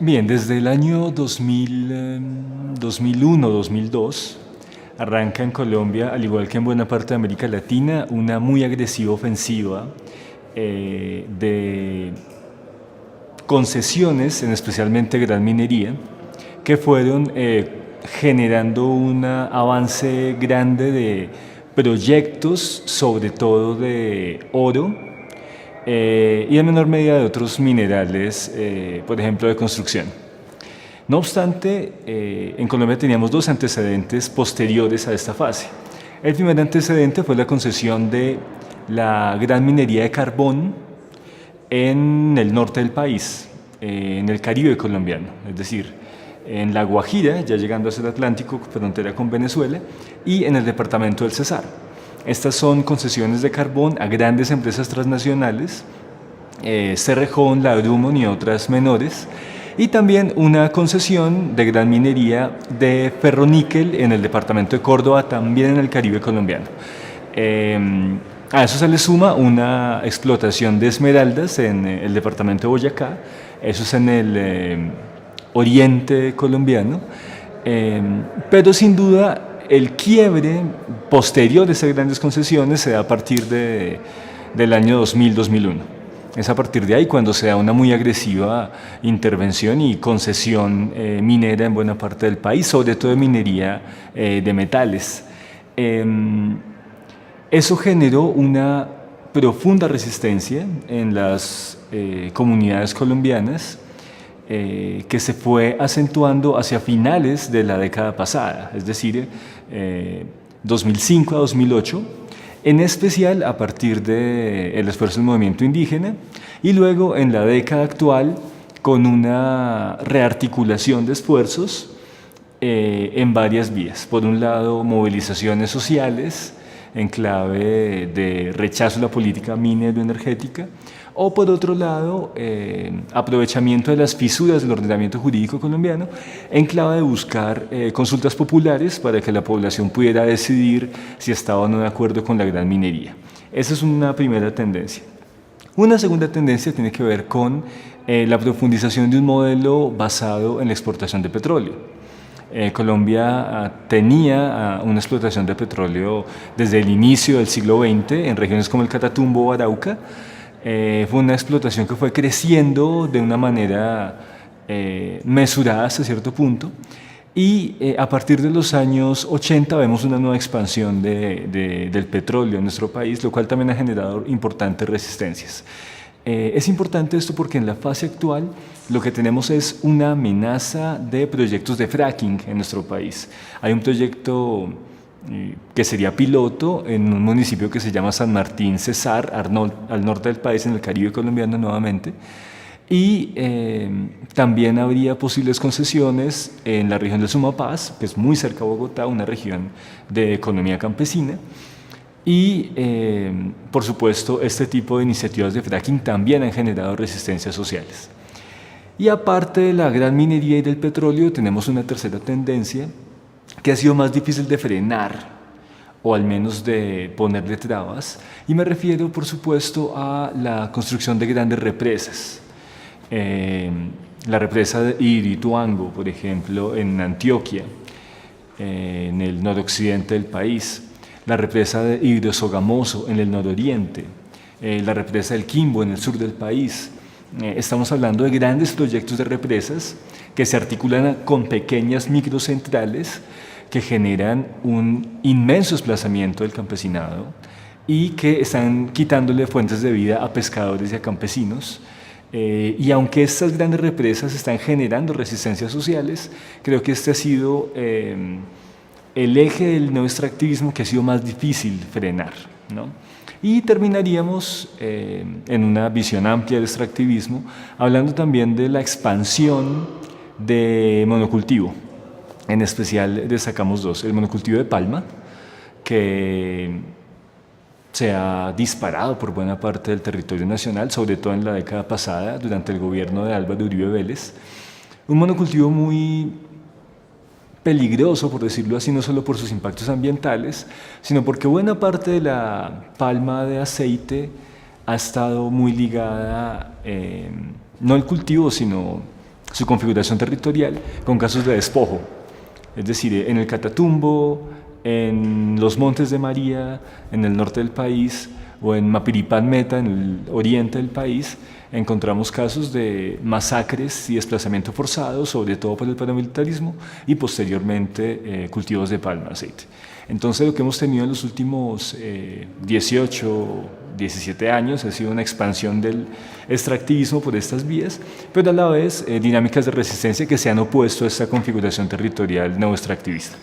Bien, desde el año 2001-2002 arranca en Colombia, al igual que en buena parte de América Latina, una muy agresiva ofensiva de concesiones, en especialmente gran minería, que fueron generando un avance grande de proyectos, sobre todo de oro, y en menor medida de otros minerales, por ejemplo, de construcción. No obstante, en Colombia teníamos dos antecedentes posteriores a esta fase. El primer antecedente fue la concesión de la gran minería de carbón en el norte del país, en el Caribe colombiano, es decir, en La Guajira, ya llegando hacia el Atlántico, frontera con Venezuela, y en el departamento del Cesar. Estas son concesiones de carbón a grandes empresas transnacionales, Cerrejón, La Drummond y otras menores, y también una concesión de gran minería de ferroníquel en el departamento de Córdoba, también en el Caribe colombiano. A eso se le suma una explotación de esmeraldas en el departamento de Boyacá, eso es en el oriente colombiano, pero sin duda el quiebre posterior de esas grandes concesiones se da a partir del año 2000-2001. Es a partir de ahí cuando se da una muy agresiva intervención y concesión minera en buena parte del país, sobre todo de minería de metales. Eso generó una profunda resistencia en las comunidades colombianas, que se fue acentuando hacia finales de la década pasada, es decir, 2005 a 2008, en especial a partir del esfuerzo del movimiento indígena, y luego en la década actual con una rearticulación de esfuerzos en varias vías. Por un lado, movilizaciones sociales en clave de rechazo a la política minero-energética, o por otro lado, aprovechamiento de las fisuras del ordenamiento jurídico colombiano en clave de buscar consultas populares para que la población pudiera decidir si estaba o no de acuerdo con la gran minería. Esa es una primera tendencia. Una segunda tendencia tiene que ver con la profundización de un modelo basado en la exportación de petróleo. Colombia tenía una explotación de petróleo desde el inicio del siglo XX en regiones como el Catatumbo o Arauca. Fue una explotación que fue creciendo de una manera mesurada hasta cierto punto, y a partir de los años 80 vemos una nueva expansión del petróleo en nuestro país, lo cual también ha generado importantes resistencias. Es importante esto porque en la fase actual lo que tenemos es una amenaza de proyectos de fracking en nuestro país. Hay un proyecto que sería piloto en un municipio que se llama San Martín Cesar, al norte del país, en el Caribe colombiano nuevamente, y también habría posibles concesiones en la región del Sumapaz, que es muy cerca a Bogotá, una región de economía campesina, y por supuesto este tipo de iniciativas de fracking también han generado resistencias sociales. Y aparte de la gran minería y del petróleo, tenemos una tercera tendencia que ha sido más difícil de frenar, o al menos de ponerle trabas, y me refiero por supuesto a la construcción de grandes represas. La represa de Irituango, por ejemplo, en Antioquia, en el noroccidente del país, la represa de Hidrosogamoso en el nororiente, la represa del Quimbo en el sur del país. Estamos hablando de grandes proyectos de represas que se articulan con pequeñas microcentrales que generan un inmenso desplazamiento del campesinado y que están quitándole fuentes de vida a pescadores y a campesinos. Y aunque estas grandes represas están generando resistencias sociales, creo que este ha sido el eje del neoextractivismo que ha sido más difícil frenar, ¿no? Y terminaríamos en una visión amplia del extractivismo, hablando también de la expansión de monocultivo. En especial destacamos dos: el monocultivo de palma, que se ha disparado por buena parte del territorio nacional, sobre todo en la década pasada, durante el gobierno de Álvaro Uribe Vélez. Un monocultivo muy peligroso, por decirlo así, no solo por sus impactos ambientales, sino porque buena parte de la palma de aceite ha estado muy ligada, no al cultivo, sino su configuración territorial con casos de despojo. Es decir, en el Catatumbo, en los Montes de María, en el norte del país, o en Mapiripán Meta, en el oriente del país, encontramos casos de masacres y desplazamiento forzado, sobre todo por el paramilitarismo, y posteriormente cultivos de palma, aceite. Entonces lo que hemos tenido en los últimos 18, 17 años ha sido una expansión del extractivismo por estas vías, pero a la vez dinámicas de resistencia que se han opuesto a esta configuración territorial neoextractivista.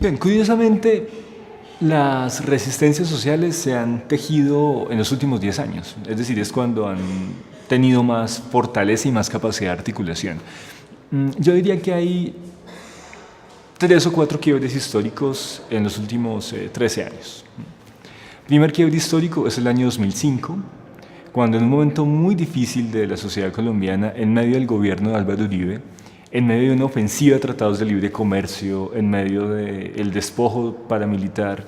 Bien, curiosamente, las resistencias sociales se han tejido en los últimos 10 años, es decir, es cuando han tenido más fortaleza y más capacidad de articulación. Yo diría que hay 3 o 4 quiebres históricos en los últimos 13 años. El primer quiebre histórico es el año 2005, cuando en un momento muy difícil de la sociedad colombiana, en medio del gobierno de Álvaro Uribe, en medio de una ofensiva de tratados de libre comercio, en medio del despojo paramilitar,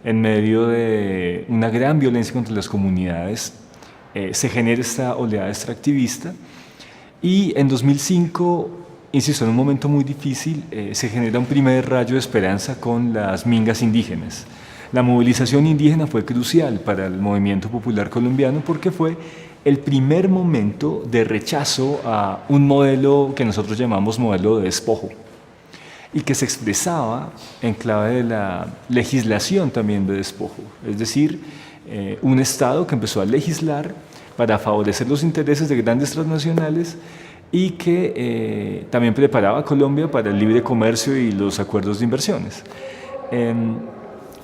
en medio de una gran violencia contra las comunidades, se genera esta oleada extractivista y en 2005, insisto, en un momento muy difícil, se genera un primer rayo de esperanza con las mingas indígenas. La movilización indígena fue crucial para el movimiento popular colombiano porque fue el primer momento de rechazo a un modelo que nosotros llamamos modelo de despojo y que se expresaba en clave de la legislación también de despojo, es decir, un Estado que empezó a legislar para favorecer los intereses de grandes transnacionales y que también preparaba a Colombia para el libre comercio y los acuerdos de inversiones.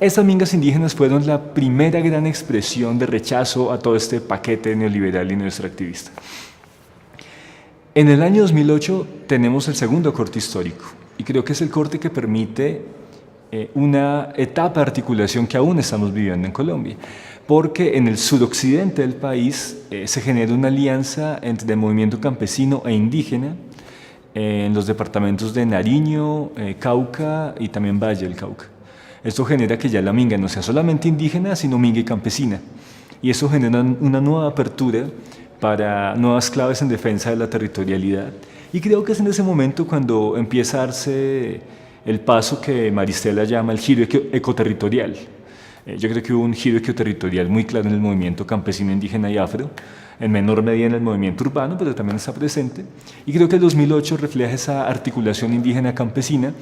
Estas mingas indígenas fueron la primera gran expresión de rechazo a todo este paquete neoliberal y neoextractivista. En el año 2008 tenemos el segundo corte histórico y creo que es el corte que permite una etapa de articulación que aún estamos viviendo en Colombia, porque en el suroccidente del país se genera una alianza entre el movimiento campesino e indígena en los departamentos de Nariño, Cauca y también Valle del Cauca. Esto genera que ya la minga no sea solamente indígena, sino minga y campesina. Y eso genera una nueva apertura para nuevas claves en defensa de la territorialidad. Y creo que es en ese momento cuando empieza a darse el paso que Maristela llama el giro ecoterritorial. Yo creo que hubo un giro ecoterritorial muy claro en el movimiento campesino, indígena y afro, en menor medida en el movimiento urbano, pero también está presente. Y creo que el 2008 refleja esa articulación indígena-campesina,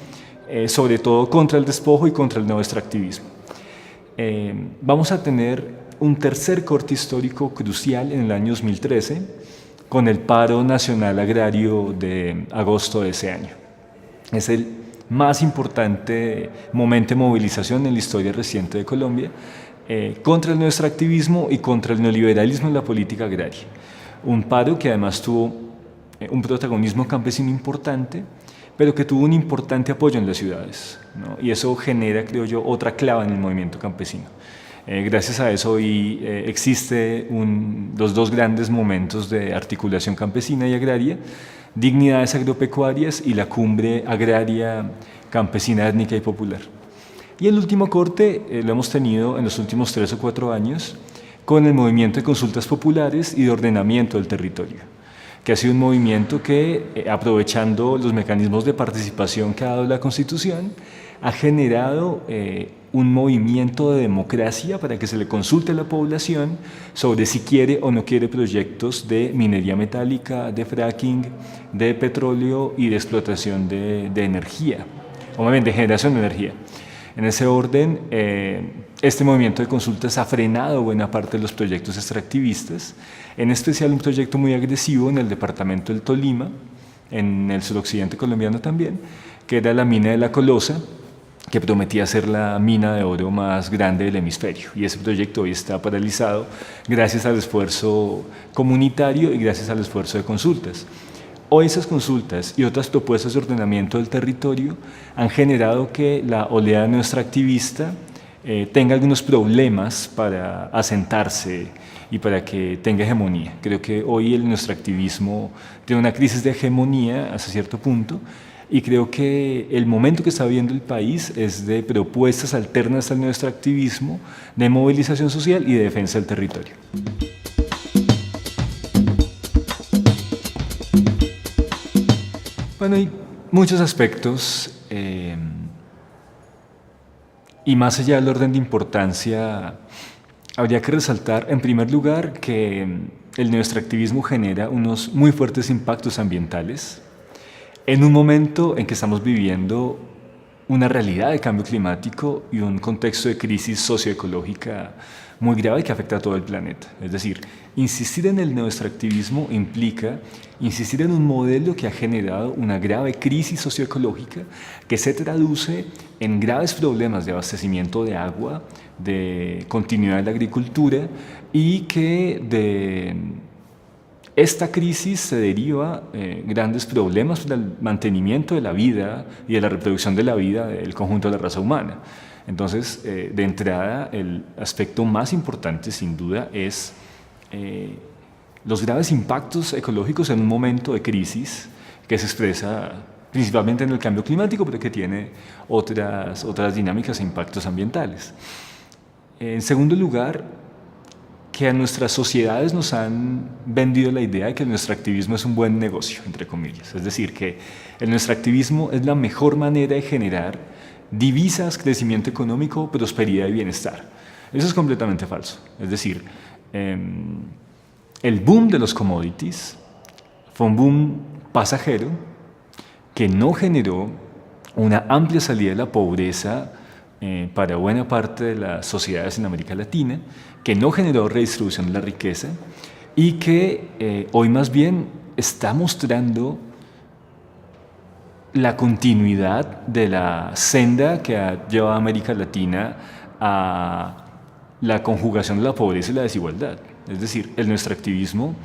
sobre todo contra el despojo y contra el neoextractivismo. Vamos a tener un tercer corte histórico crucial en el año 2013 con el paro nacional agrario de agosto de ese año. Es el más importante momento de movilización en la historia reciente de Colombia contra el neoextractivismo y contra el neoliberalismo en la política agraria. Un paro que además tuvo un protagonismo campesino importante, pero que tuvo un importante apoyo en las ciudades, ¿no? Y eso genera, creo yo, otra clave en el movimiento campesino. Gracias a eso hoy existen los dos grandes momentos de articulación campesina y agraria, dignidades agropecuarias y la cumbre agraria campesina, étnica y popular. Y el último corte lo hemos tenido en los últimos 3 o 4 años con el movimiento de consultas populares y de ordenamiento del territorio, que ha sido un movimiento que, aprovechando los mecanismos de participación que ha dado la Constitución, ha generado un movimiento de democracia para que se le consulte a la población sobre si quiere o no quiere proyectos de minería metálica, de fracking, de petróleo y de explotación de energía, o más bien de generación de energía. En ese orden, este movimiento de consultas ha frenado buena parte de los proyectos extractivistas, en especial un proyecto muy agresivo en el departamento del Tolima, en el suroccidente colombiano también, que era la mina de La Colosa, que prometía ser la mina de oro más grande del hemisferio. Y ese proyecto hoy está paralizado gracias al esfuerzo comunitario y gracias al esfuerzo de consultas. Hoy esas consultas y otras propuestas de ordenamiento del territorio han generado que la oleada neoextractivista tenga algunos problemas para asentarse y para que tenga hegemonía. Creo que hoy el neoextractivismo tiene una crisis de hegemonía hasta cierto punto, Y creo que el momento que está viviendo el país es de propuestas alternas al nuestro activismo, de movilización social y de defensa del territorio. Bueno, hay muchos aspectos y más allá del orden de importancia, habría que resaltar en primer lugar que el nuestro activismo genera unos muy fuertes impactos ambientales en un momento en que estamos viviendo una realidad de cambio climático y un contexto de crisis socioecológica muy grave que afecta a todo el planeta. Es decir, insistir en el nuestro activismo implica insistir en un modelo que ha generado una grave crisis socioecológica que se traduce en graves problemas de abastecimiento de agua, de continuidad de la agricultura y que de esta crisis se deriva grandes problemas para el mantenimiento de la vida y de la reproducción de la vida del conjunto de la raza humana. Entonces, de entrada, el aspecto más importante, sin duda, es los graves impactos ecológicos en un momento de crisis que se expresa principalmente en el cambio climático, pero que tiene otras dinámicas e impactos ambientales. En segundo lugar, que a nuestras sociedades nos han vendido la idea de que nuestro activismo es un buen negocio, entre comillas. Es decir, que el nuestro activismo es la mejor manera de generar divisas, crecimiento económico, prosperidad y bienestar. Eso es completamente falso. Es decir, el boom de los commodities fue un boom pasajero que no generó una amplia salida de la pobreza para buena parte de las sociedades en América Latina, que no generó redistribución de la riqueza y que hoy más bien está mostrando la continuidad de la senda que ha llevado a América Latina a la conjugación de la pobreza y la desigualdad. Es decir, el nuestro activismo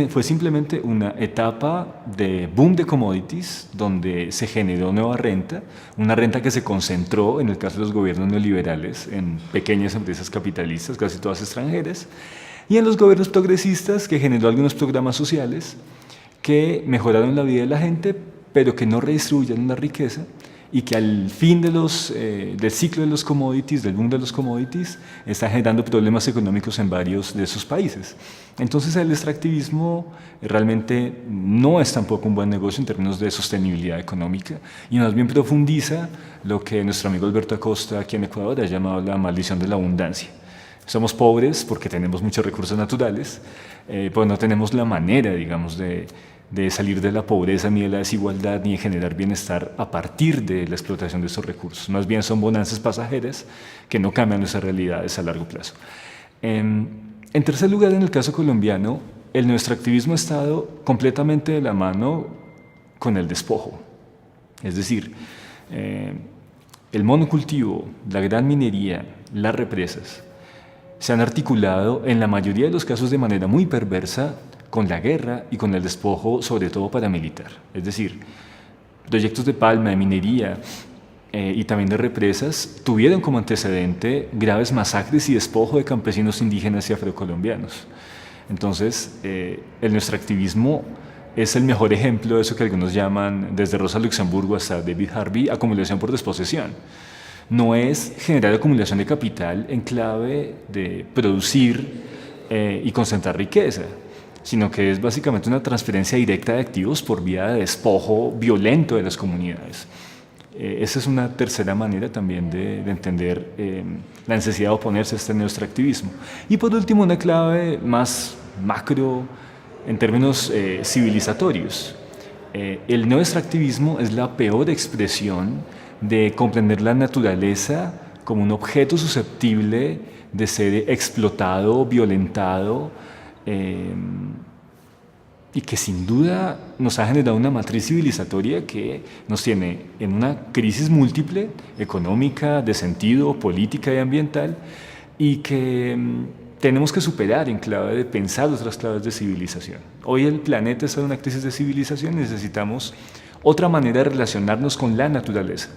fue simplemente una etapa de boom de commodities donde se generó nueva renta, una renta que se concentró, en el caso de los gobiernos neoliberales, en pequeñas empresas capitalistas, casi todas extranjeras, y en los gobiernos progresistas que generó algunos programas sociales que mejoraron la vida de la gente, pero que no redistribuyeron la riqueza y que al fin del ciclo de los commodities, del boom de los commodities, está generando problemas económicos en varios de esos países. Entonces el extractivismo realmente no es tampoco un buen negocio en términos de sostenibilidad económica y más bien profundiza lo que nuestro amigo Alberto Acosta aquí en Ecuador ha llamado la maldición de la abundancia. Somos pobres porque tenemos muchos recursos naturales, pues no tenemos la manera, digamos, de salir de la pobreza ni de la desigualdad ni de generar bienestar a partir de la explotación de estos recursos. Más bien son bonanzas pasajeras que no cambian nuestras realidades a largo plazo. En tercer lugar, en el caso colombiano, nuestro activismo ha estado completamente de la mano con el despojo. Es decir, el monocultivo, la gran minería, las represas, se han articulado en la mayoría de los casos de manera muy perversa con la guerra y con el despojo, sobre todo paramilitar. Es decir, proyectos de palma, de minería y también de represas tuvieron como antecedente graves masacres y despojo de campesinos indígenas y afrocolombianos. Entonces, nuestro activismo es el mejor ejemplo de eso que algunos llaman, desde Rosa Luxemburgo hasta David Harvey, acumulación por desposesión. No es generar acumulación de capital en clave de producir y concentrar riqueza, sino que es básicamente una transferencia directa de activos por vía de despojo violento de las comunidades. Esa es una tercera manera también de entender la necesidad de oponerse a este neoextractivismo. Y por último, una clave más macro en términos civilizatorios. El neoextractivismo es la peor expresión de comprender la naturaleza como un objeto susceptible de ser explotado, violentado, y que sin duda nos ha generado una matriz civilizatoria que nos tiene en una crisis múltiple, económica, de sentido, política y ambiental, y que tenemos que superar en clave de pensar otras claves de civilización. Hoy el planeta está en una crisis de civilización y necesitamos otra manera de relacionarnos con la naturaleza,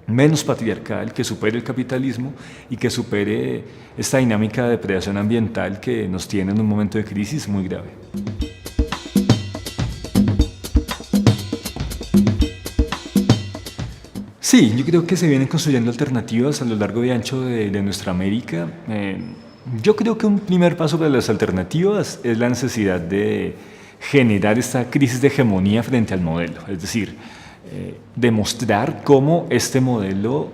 menos patriarcal, que supere el capitalismo y que supere esta dinámica de depredación ambiental que nos tiene en un momento de crisis muy grave. Sí, yo creo que se vienen construyendo alternativas a lo largo y ancho de nuestra América. Yo creo que un primer paso para las alternativas es la necesidad de generar esta crisis de hegemonía frente al modelo, es decir, demostrar cómo este modelo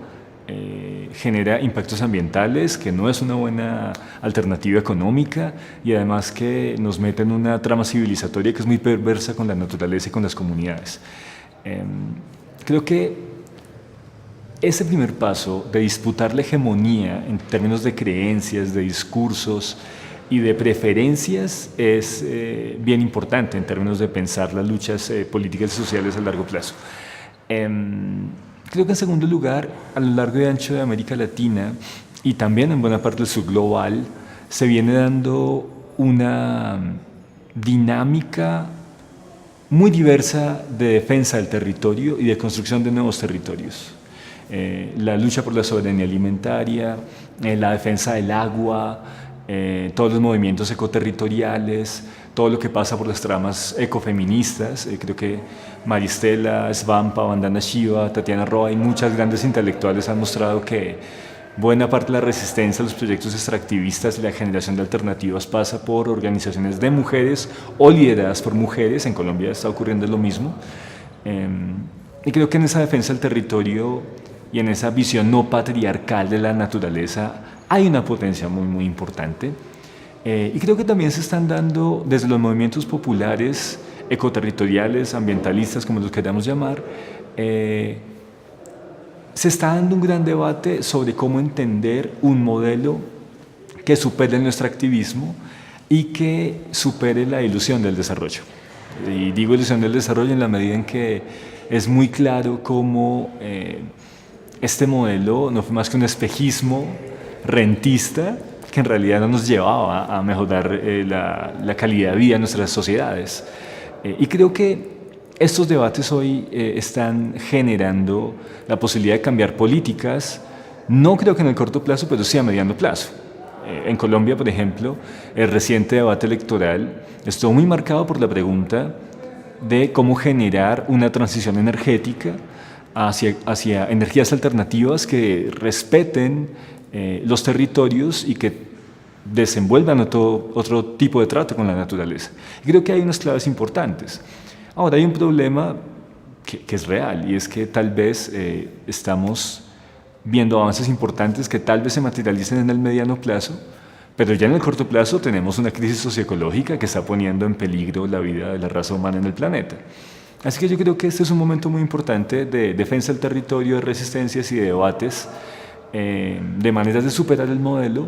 genera impactos ambientales, que no es una buena alternativa económica y además que nos mete en una trama civilizatoria que es muy perversa con la naturaleza y con las comunidades. Creo que ese primer paso de disputar la hegemonía en términos de creencias, de discursos y de preferencias es bien importante en términos de pensar las luchas políticas y sociales a largo plazo. Creo que en segundo lugar, a lo largo y ancho de América Latina y también en buena parte del sur global, se viene dando una dinámica muy diversa de defensa del territorio y de construcción de nuevos territorios. La lucha por la soberanía alimentaria, la defensa del agua, todos los movimientos ecoterritoriales, todo lo que pasa por las tramas ecofeministas. Creo que Maristela, Svampa, Vandana Shiva, Tatiana Roa y muchas grandes intelectuales han mostrado que buena parte de la resistencia a los proyectos extractivistas y la generación de alternativas pasa por organizaciones de mujeres o lideradas por mujeres. En Colombia está ocurriendo lo mismo. Y creo que en esa defensa del territorio y en esa visión no patriarcal de la naturaleza hay una potencia muy, muy importante. Y creo que también se están dando desde los movimientos populares, ecoterritoriales, ambientalistas, como los queramos llamar, se está dando un gran debate sobre cómo entender un modelo que supere nuestro activismo y que supere la ilusión del desarrollo. Y digo ilusión del desarrollo en la medida en que es muy claro cómo este modelo no fue más que un espejismo rentista que en realidad no nos llevaba a mejorar la calidad de vida de nuestras sociedades. Y creo que estos debates hoy están generando la posibilidad de cambiar políticas, no creo que en el corto plazo, pero sí a mediano plazo. En Colombia, por ejemplo, el reciente debate electoral estuvo muy marcado por la pregunta de cómo generar una transición energética hacia energías alternativas que respeten los territorios y que desenvuelvan otro tipo de trato con la naturaleza. Y creo que hay unas claves importantes. Ahora, hay un problema que es real y es que tal vez estamos viendo avances importantes que tal vez se materialicen en el mediano plazo, pero ya en el corto plazo tenemos una crisis socioecológica que está poniendo en peligro la vida de la raza humana en el planeta. Así que yo creo que este es un momento muy importante de defensa del territorio, de resistencias y de debates, de maneras de superar el modelo,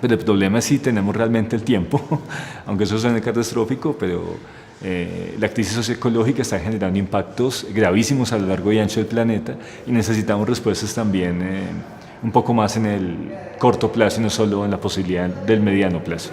pero el problema es si tenemos realmente el tiempo, aunque eso suene catastrófico, pero la crisis socioecológica está generando impactos gravísimos a lo largo y ancho del planeta y necesitamos respuestas también un poco más en el corto plazo y no solo en la posibilidad del mediano plazo.